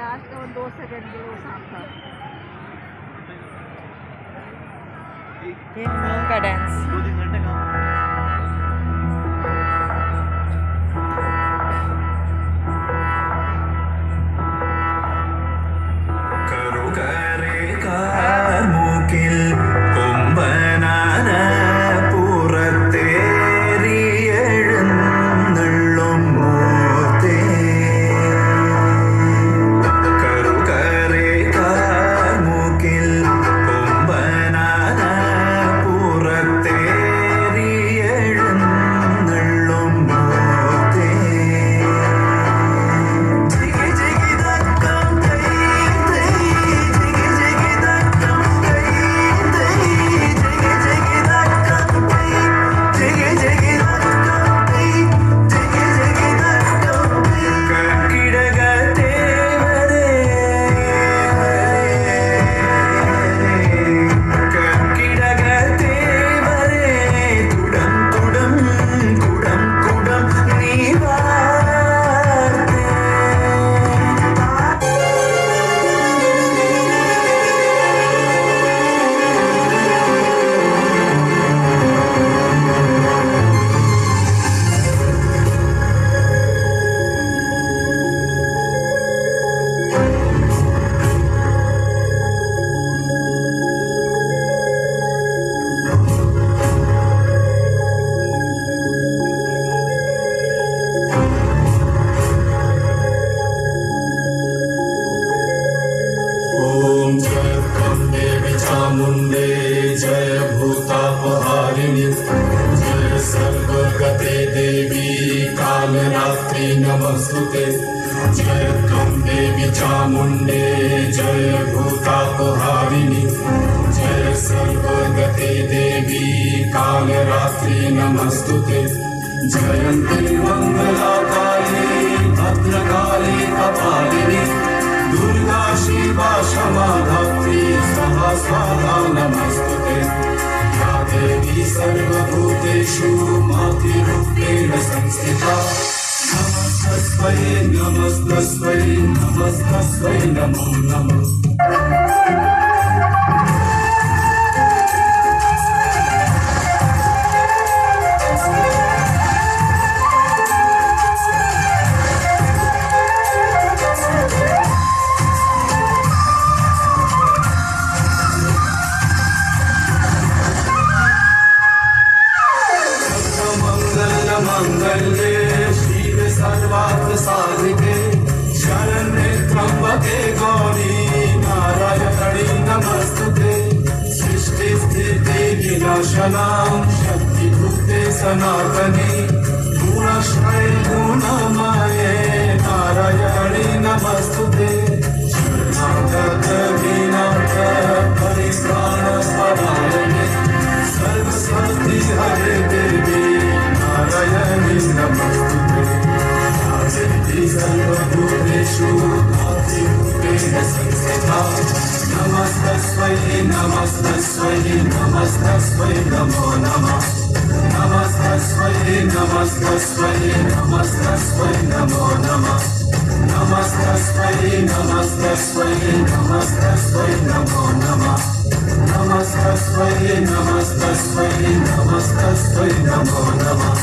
Last और 2 second के लिए वो सांप था। ये मूंग का डांस। चामुंडे जय भूतापहारिणी जय सर्वगते देवी कालरात्रि नमस्तुते जय त्वं देवी चामुंडे जय भूतापहारिणी जय सर्वगते देवी कालरात्रि नमस्तुते जयन्ती मंगलाकाले भद्रकाले कपालिनी दुर्गा शिवा क्षमा धात्री स्वाहा स्वाहा नमस्तुते या देवी सर्वभूतेषु मातृरूपेण संस्थिता नमस्तस्मै नमस्तस्मै नमस्तस्मै नमो नमः। मंगल्ये शिव सर्वार्थ साधिके शरण्ये त्र्यंबके गौरी नारायणी नमस्तुते सृष्टि स्थिति विनाशनां शक्तिभूते सनातने गुणश्रय गुणमये नारायणी नमस्तुते शरणागत विनाश परित्राण परायणे सर्वशक्ति हरे देवी नारायणी नमस्तुते आदित्य सर्वभूतेषु मातृरूपेण संस्थिता नमस्तस्मै नमस्तस्मै नमस्तस्मै नमो नमः नमस्तस्मै नमस्तस्मै नमस्तस्मै नमो नमः नमस्तस्मै नमस्तस्मै नमस्तस्मै नमो नमः नमस्तस्मै नमस्तस्मै नमस्तस्मै नमो नमः।